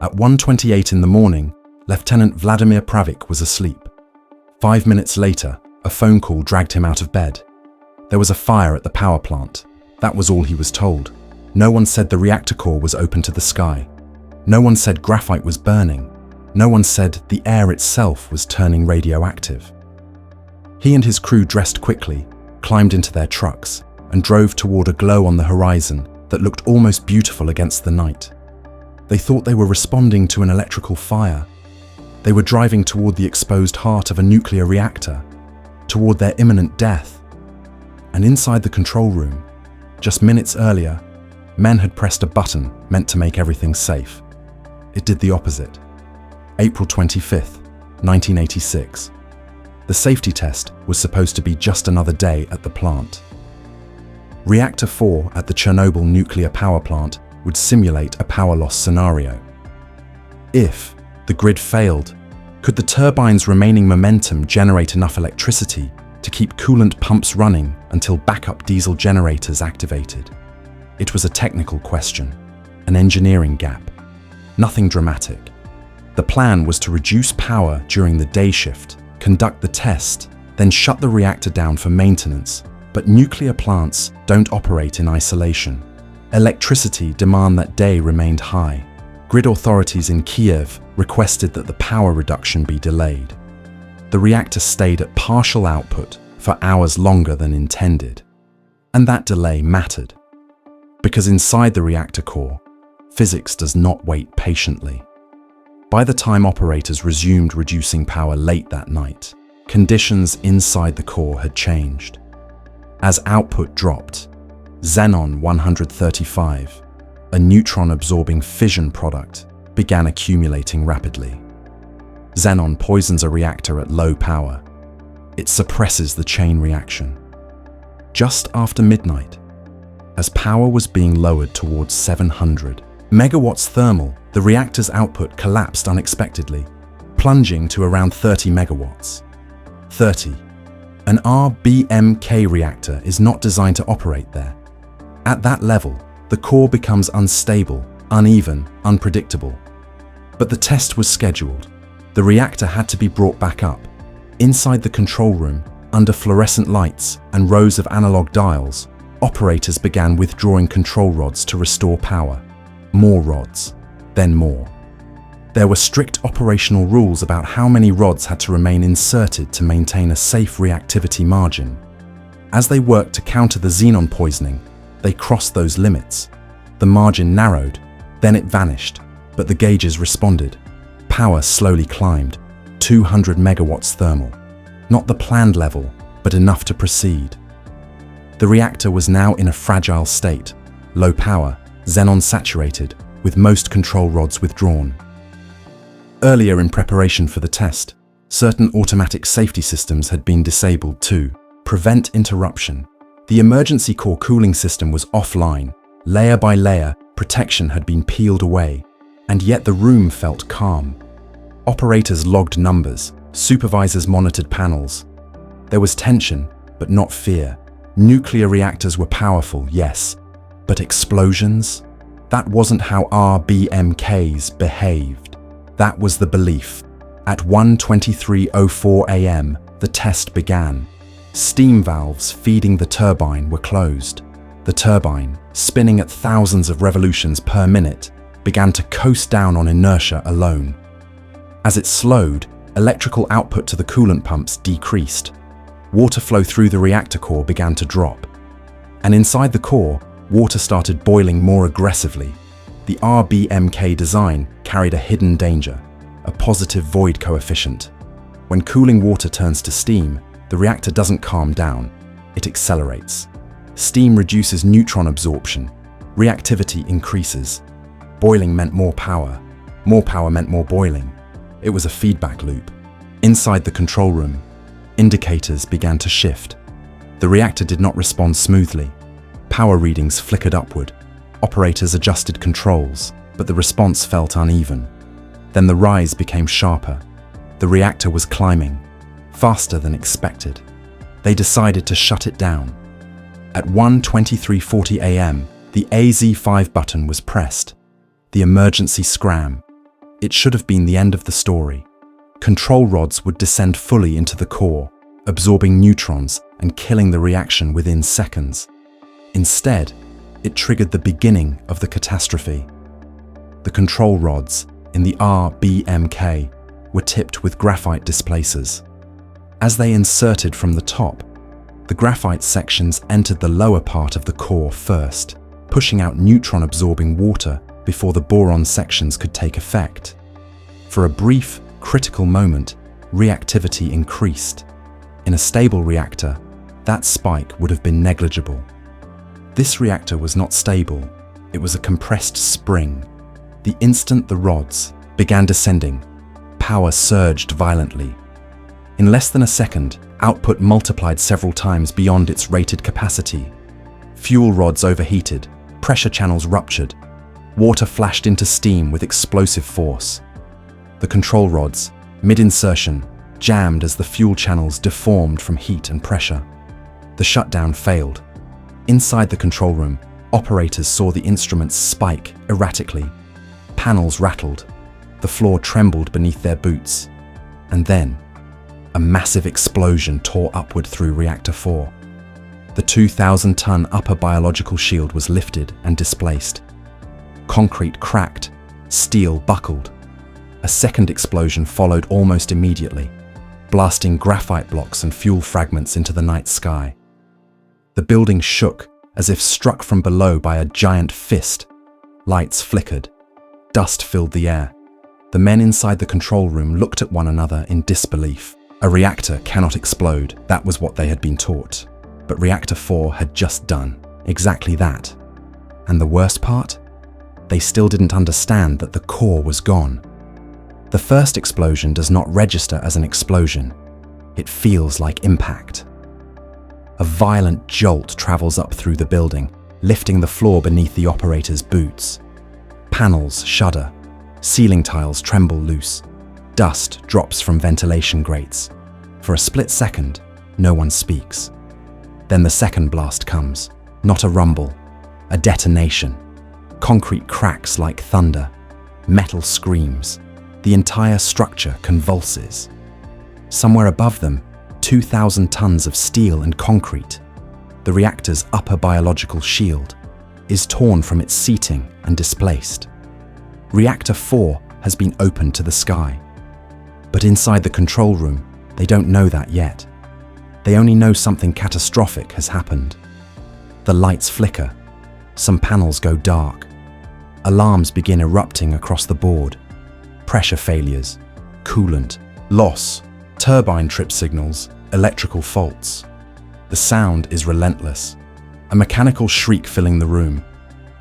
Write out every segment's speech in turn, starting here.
At 1:28 in the morning, Lieutenant Vladimir Pravik was asleep. 5 minutes later, a phone call dragged him out of bed. There was a fire at the power plant. That was all he was told. No one said the reactor core was open to the sky. No one said graphite was burning. No one said the air itself was turning radioactive. He and his crew dressed quickly, climbed into their trucks, and drove toward a glow on the horizon that looked almost beautiful against the night. They thought they were responding to an electrical fire. They were driving toward the exposed heart of a nuclear reactor, toward their imminent death. And inside the control room, just minutes earlier, men had pressed a button meant to make everything safe. It did the opposite. April 25th, 1986. The safety test was supposed to be just another day at the plant. Reactor 4 at the Chernobyl Nuclear Power Plant would simulate a power loss scenario. If the grid failed, could the turbine's remaining momentum generate enough electricity to keep coolant pumps running until backup diesel generators activated? It was a technical question, an engineering gap. Nothing dramatic. The plan was to reduce power during the day shift, conduct the test, then shut the reactor down for maintenance. But nuclear plants don't operate in isolation. Electricity demand that day remained high. Grid authorities in Kiev requested that the power reduction be delayed. The reactor stayed at partial output for hours longer than intended. And that delay mattered. Because inside the reactor core, physics does not wait patiently. By the time operators resumed reducing power late that night, conditions inside the core had changed. As output dropped, xenon 135, a neutron-absorbing fission product, began accumulating rapidly. Xenon poisons a reactor at low power. It suppresses the chain reaction. Just after midnight, as power was being lowered towards 700 megawatts thermal, the reactor's output collapsed unexpectedly, plunging to around 30 megawatts. 30. An RBMK reactor is not designed to operate there. At that level, the core becomes unstable, uneven, unpredictable. But the test was scheduled. The reactor had to be brought back up. Inside the control room, under fluorescent lights and rows of analog dials, operators began withdrawing control rods to restore power. More rods, then more. There were strict operational rules about how many rods had to remain inserted to maintain a safe reactivity margin. As they worked to counter the xenon poisoning, they crossed those limits. The margin narrowed, then it vanished, but the gauges responded. Power slowly climbed, 200 megawatts thermal. Not the planned level, but enough to proceed. The reactor was now in a fragile state, low power, xenon saturated, with most control rods withdrawn. Earlier in preparation for the test, certain automatic safety systems had been disabled to prevent interruption. The emergency core cooling system was offline. Layer by layer, protection had been peeled away, and yet the room felt calm. Operators logged numbers, supervisors monitored panels. There was tension, but not fear. Nuclear reactors were powerful, yes, but explosions? That wasn't how RBMKs behaved. That was the belief. At 1:23:04 a.m., the test began. Steam valves feeding the turbine were closed. The turbine, spinning at thousands of revolutions per minute, began to coast down on inertia alone. As it slowed, electrical output to the coolant pumps decreased. Water flow through the reactor core began to drop. And inside the core, water started boiling more aggressively. The RBMK design carried a hidden danger, a positive void coefficient. When cooling water turns to steam, the reactor doesn't calm down, it accelerates. Steam reduces neutron absorption, reactivity increases. Boiling meant more power meant more boiling. It was a feedback loop. Inside the control room, indicators began to shift. The reactor did not respond smoothly. Power readings flickered upward. Operators adjusted controls, but the response felt uneven. Then the rise became sharper. The reactor was climbing, faster than expected. They decided to shut it down. At 1:23:40 a.m., the AZ5 button was pressed. The emergency scram. It should have been the end of the story. Control rods would descend fully into the core, absorbing neutrons and killing the reaction within seconds. Instead, it triggered the beginning of the catastrophe. The control rods in the RBMK were tipped with graphite displacers. As they inserted from the top, the graphite sections entered the lower part of the core first, pushing out neutron-absorbing water before the boron sections could take effect. For a brief, critical moment, reactivity increased. In a stable reactor, that spike would have been negligible. This reactor was not stable. It was a compressed spring. The instant the rods began descending, power surged violently. In less than a second, output multiplied several times beyond its rated capacity. Fuel rods overheated, pressure channels ruptured, water flashed into steam with explosive force. The control rods, mid-insertion, jammed as the fuel channels deformed from heat and pressure. The shutdown failed. Inside the control room, operators saw the instruments spike erratically. Panels rattled. The floor trembled beneath their boots. And then, a massive explosion tore upward through Reactor 4. The 2,000-ton upper biological shield was lifted and displaced. Concrete cracked, steel buckled. A second explosion followed almost immediately, blasting graphite blocks and fuel fragments into the night sky. The building shook as if struck from below by a giant fist. Lights flickered. Dust filled the air. The men inside the control room looked at one another in disbelief. A reactor cannot explode, that was what they had been taught. But Reactor 4 had just done exactly that. And the worst part? They still didn't understand that the core was gone. The first explosion does not register as an explosion. It feels like impact. A violent jolt travels up through the building, lifting the floor beneath the operator's boots. Panels shudder. Ceiling tiles tremble loose. Dust drops from ventilation grates. For a split second, no one speaks. Then the second blast comes. Not a rumble, a detonation. Concrete cracks like thunder. Metal screams. The entire structure convulses. Somewhere above them, 2,000 tons of steel and concrete, the reactor's upper biological shield, is torn from its seating and displaced. Reactor 4 has been opened to the sky. But inside the control room, they don't know that yet. They only know something catastrophic has happened. The lights flicker. Some panels go dark. Alarms begin erupting across the board. Pressure failures, coolant, loss, turbine trip signals, electrical faults. The sound is relentless. A mechanical shriek filling the room.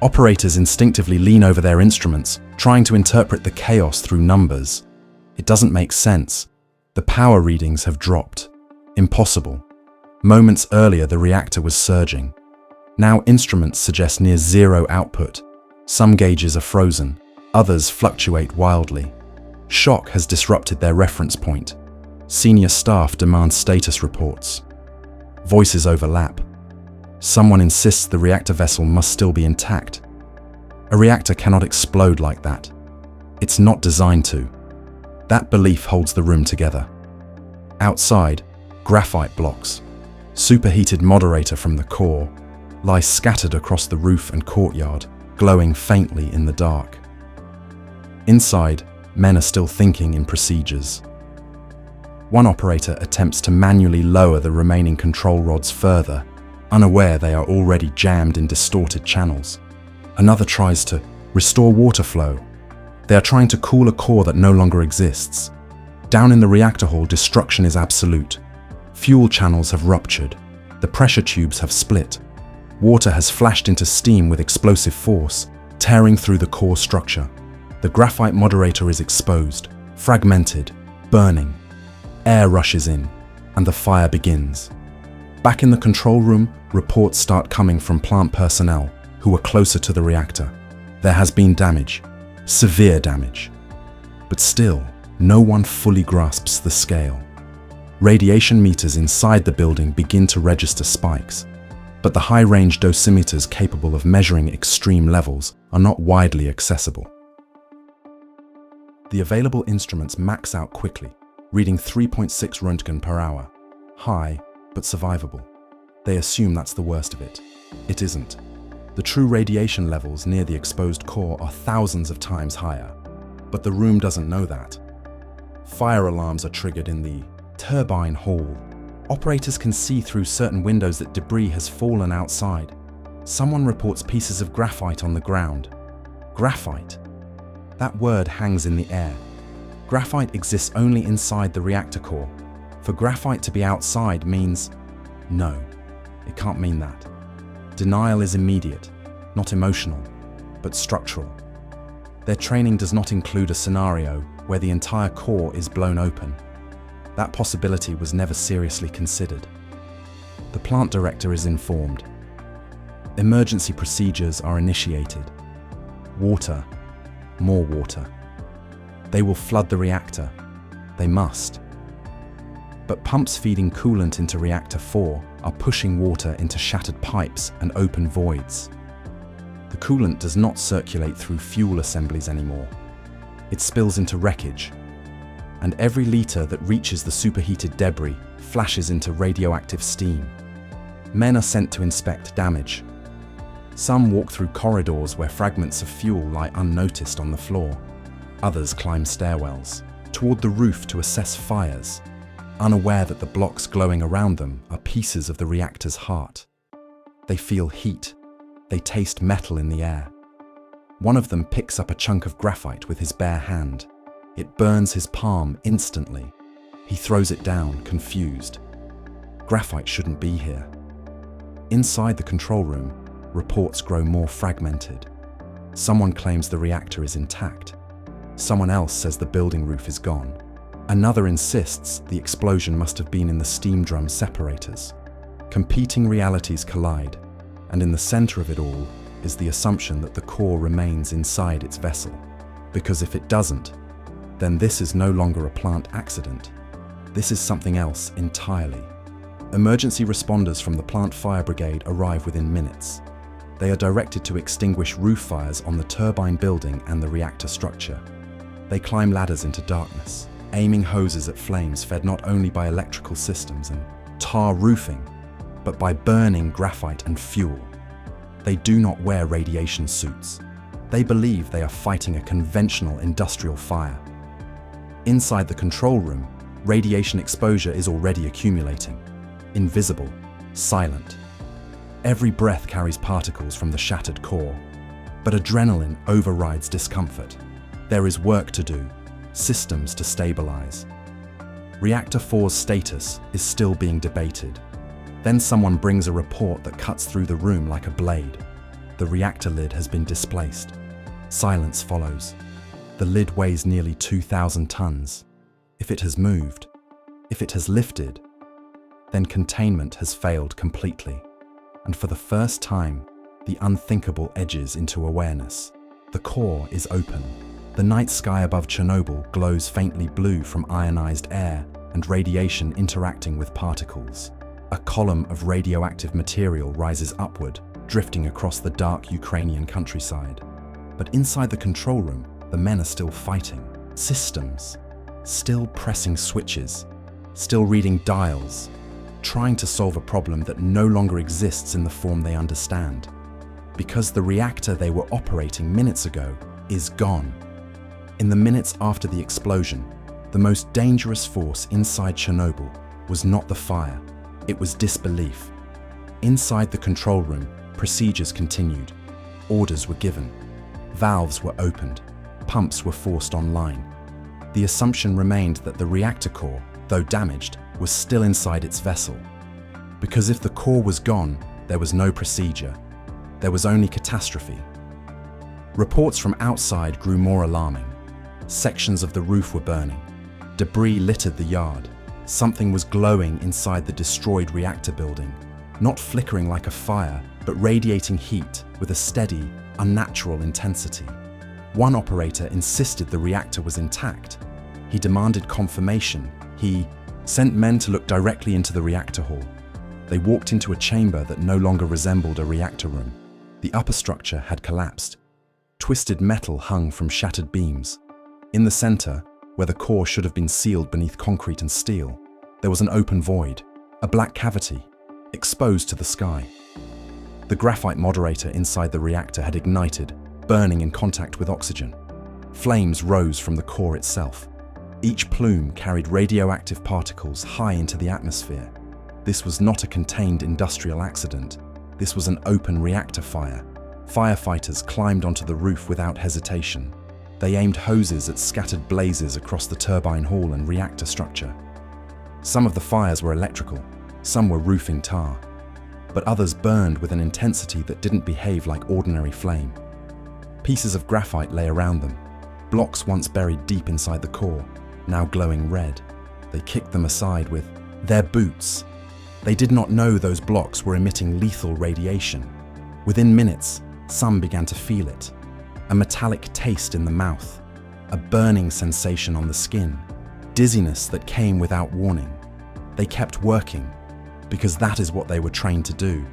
Operators instinctively lean over their instruments, trying to interpret the chaos through numbers. It doesn't make sense. The power readings have dropped. Impossible. Moments earlier, the reactor was surging. Now instruments suggest near zero output. Some gauges are frozen. Others fluctuate wildly. Shock has disrupted their reference point. Senior staff demand status reports. Voices overlap. Someone insists the reactor vessel must still be intact. A reactor cannot explode like that. It's not designed to. That belief holds the room together. Outside, graphite blocks, superheated moderator from the core, lie scattered across the roof and courtyard, glowing faintly in the dark. Inside, men are still thinking in procedures. One operator attempts to manually lower the remaining control rods further, unaware they are already jammed in distorted channels. Another tries to restore water flow. They are trying to cool a core that no longer exists. Down in the reactor hall, destruction is absolute. Fuel channels have ruptured. The pressure tubes have split. Water has flashed into steam with explosive force, tearing through the core structure. The graphite moderator is exposed, fragmented, burning. Air rushes in, and the fire begins. Back in the control room, reports start coming from plant personnel who are closer to the reactor. There has been damage, severe damage. But still, no one fully grasps the scale. Radiation meters inside the building begin to register spikes, but the high-range dosimeters capable of measuring extreme levels are not widely accessible. The available instruments max out quickly, reading 3.6 Röntgen per hour. High, but survivable. They assume that's the worst of it. It isn't. The true radiation levels near the exposed core are thousands of times higher, but the room doesn't know that. Fire alarms are triggered in the turbine hall. Operators can see through certain windows that debris has fallen outside. Someone reports pieces of graphite on the ground. Graphite. That word hangs in the air. Graphite exists only inside the reactor core. For graphite to be outside means no, it can't mean that. Denial is immediate, not emotional, but structural. Their training does not include a scenario where the entire core is blown open. That possibility was never seriously considered. The plant director is informed. Emergency procedures are initiated. Water, more water. They will flood the reactor. They must. But pumps feeding coolant into Reactor 4 are pushing water into shattered pipes and open voids. The coolant does not circulate through fuel assemblies anymore. It spills into wreckage, and every liter that reaches the superheated debris flashes into radioactive steam. Men are sent to inspect damage. Some walk through corridors where fragments of fuel lie unnoticed on the floor. Others climb stairwells toward the roof to assess fires, unaware that the blocks glowing around them are pieces of the reactor's heart. They feel heat. They taste metal in the air. One of them picks up a chunk of graphite with his bare hand. It burns his palm instantly. He throws it down, confused. Graphite shouldn't be here. Inside the control room, reports grow more fragmented. Someone claims the reactor is intact. Someone else says the building roof is gone. Another insists the explosion must have been in the steam drum separators. Competing realities collide, and in the center of it all is the assumption that the core remains inside its vessel. Because if it doesn't, then this is no longer a plant accident. This is something else entirely. Emergency responders from the plant fire brigade arrive within minutes. They are directed to extinguish roof fires on the turbine building and the reactor structure. They climb ladders into darkness, aiming hoses at flames fed not only by electrical systems and tar roofing, but by burning graphite and fuel. They do not wear radiation suits. They believe they are fighting a conventional industrial fire. Inside the control room, radiation exposure is already accumulating. Invisible, silent. Every breath carries particles from the shattered core, but adrenaline overrides discomfort. There is work to do, systems to stabilize. Reactor 4's status is still being debated. Then someone brings a report that cuts through the room like a blade. The reactor lid has been displaced. Silence follows. The lid weighs nearly 2,000 tons. If it has moved, if it has lifted, then containment has failed completely. And for the first time, the unthinkable edges into awareness. The core is open. The night sky above Chernobyl glows faintly blue from ionized air and radiation interacting with particles. A column of radioactive material rises upward, drifting across the dark Ukrainian countryside. But inside the control room, the men are still fighting. Systems, still pressing switches, still reading dials, trying to solve a problem that no longer exists in the form they understand. Because the reactor they were operating minutes ago is gone. In the minutes after the explosion, the most dangerous force inside Chernobyl was not the fire, it was disbelief. Inside the control room, procedures continued. Orders were given. Valves were opened. Pumps were forced online. The assumption remained that the reactor core, though damaged, was still inside its vessel. Because if the core was gone, there was no procedure. There was only catastrophe. Reports from outside grew more alarming. Sections of the roof were burning. Debris littered the yard. Something was glowing inside the destroyed reactor building, not flickering like a fire, but radiating heat with a steady, unnatural intensity. One operator insisted the reactor was intact. He demanded confirmation. He sent men to look directly into the reactor hall. They walked into a chamber that no longer resembled a reactor room. The upper structure had collapsed. Twisted metal hung from shattered beams. In the center, where the core should have been sealed beneath concrete and steel, there was an open void, a black cavity, exposed to the sky. The graphite moderator inside the reactor had ignited, burning in contact with oxygen. Flames rose from the core itself. Each plume carried radioactive particles high into the atmosphere. This was not a contained industrial accident. This was an open reactor fire. Firefighters climbed onto the roof without hesitation. They aimed hoses at scattered blazes across the turbine hall and reactor structure. Some of the fires were electrical, some were roofing tar, but others burned with an intensity that didn't behave like ordinary flame. Pieces of graphite lay around them, blocks once buried deep inside the core, now glowing red. They kicked them aside with their boots. They did not know those blocks were emitting lethal radiation. Within minutes, some began to feel it. A metallic taste in the mouth, a burning sensation on the skin, dizziness that came without warning. They kept working, because that is what they were trained to do.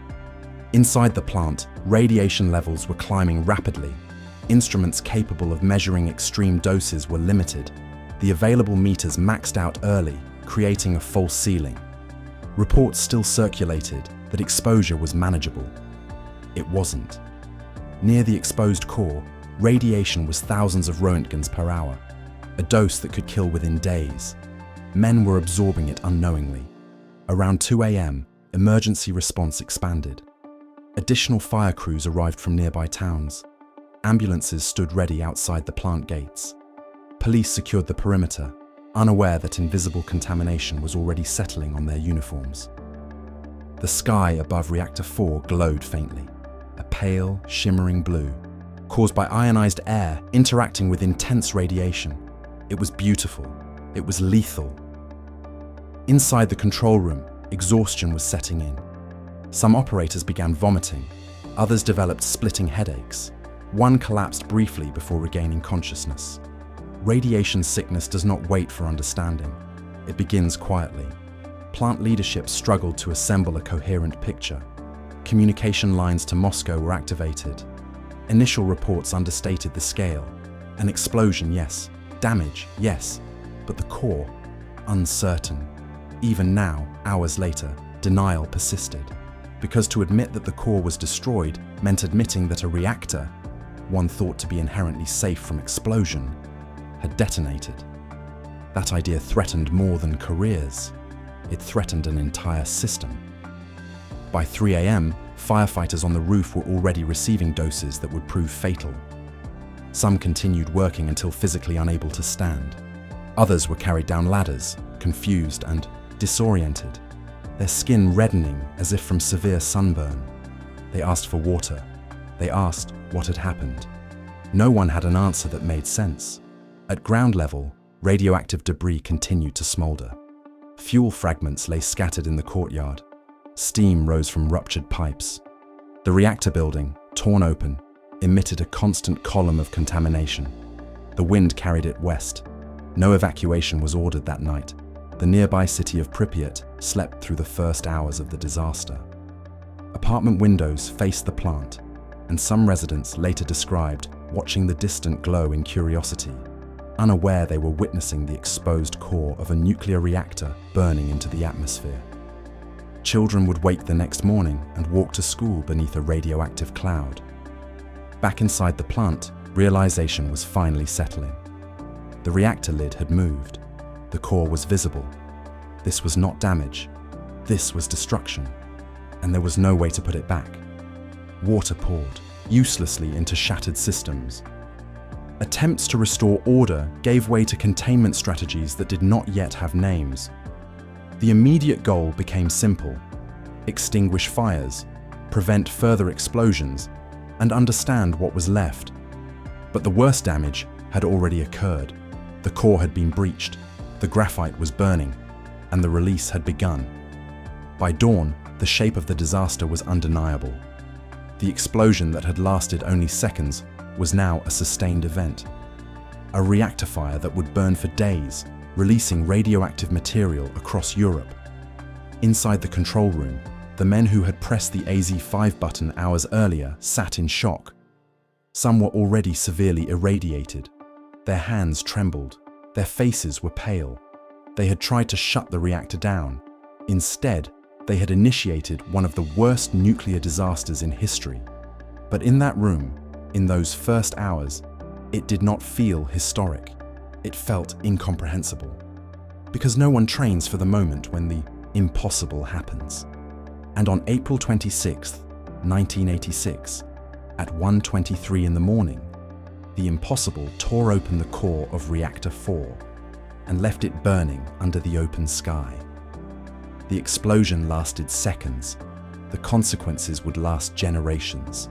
Inside the plant, radiation levels were climbing rapidly. Instruments capable of measuring extreme doses were limited. The available meters maxed out early, creating a false ceiling. Reports still circulated that exposure was manageable. It wasn't. Near the exposed core, radiation was thousands of roentgens per hour, a dose that could kill within days. Men were absorbing it unknowingly. Around 2 a.m., emergency response expanded. Additional fire crews arrived from nearby towns. Ambulances stood ready outside the plant gates. Police secured the perimeter, unaware that invisible contamination was already settling on their uniforms. The sky above Reactor 4 glowed faintly, a pale, shimmering blue, caused by ionized air interacting with intense radiation. It was beautiful. It was lethal. Inside the control room, exhaustion was setting in. Some operators began vomiting. Others developed splitting headaches. One collapsed briefly before regaining consciousness. Radiation sickness does not wait for understanding. It begins quietly. Plant leadership struggled to assemble a coherent picture. Communication lines to Moscow were activated. Initial reports understated the scale. An explosion, yes. Damage, yes. But the core, uncertain. Even now, hours later, denial persisted. Because to admit that the core was destroyed meant admitting that a reactor, one thought to be inherently safe from explosion, had detonated. That idea threatened more than careers. It threatened an entire system. By 3 a.m., firefighters on the roof were already receiving doses that would prove fatal. Some continued working until physically unable to stand. Others were carried down ladders, confused and disoriented, their skin reddening as if from severe sunburn. They asked for water. They asked what had happened. No one had an answer that made sense. At ground level, radioactive debris continued to smolder. Fuel fragments lay scattered in the courtyard. Steam rose from ruptured pipes. The reactor building, torn open, emitted a constant column of contamination. The wind carried it west. No evacuation was ordered that night. The nearby city of Pripyat slept through the first hours of the disaster. Apartment windows faced the plant, and some residents later described watching the distant glow in curiosity, unaware they were witnessing the exposed core of a nuclear reactor burning into the atmosphere. Children would wake the next morning and walk to school beneath a radioactive cloud. Back inside the plant, realization was finally settling. The reactor lid had moved. The core was visible. This was not damage. This was destruction. And there was no way to put it back. Water poured, uselessly into shattered systems. Attempts to restore order gave way to containment strategies that did not yet have names. The immediate goal became simple: extinguish fires, prevent further explosions, and understand what was left. But the worst damage had already occurred. The core had been breached, the graphite was burning, and the release had begun. By dawn, the shape of the disaster was undeniable. The explosion that had lasted only seconds was now a sustained event. A reactor fire that would burn for days, releasing radioactive material across Europe. Inside the control room, the men who had pressed the AZ5 button hours earlier sat in shock. Some were already severely irradiated. Their hands trembled. Their faces were pale. They had tried to shut the reactor down. Instead, they had initiated one of the worst nuclear disasters in history. But in that room, in those first hours, it did not feel historic. It felt incomprehensible. Because no one trains for the moment when the impossible happens. And on April 26, 1986, at 1:23 in the morning, the impossible tore open the core of Reactor 4 and left it burning under the open sky. The explosion lasted seconds. The consequences would last generations.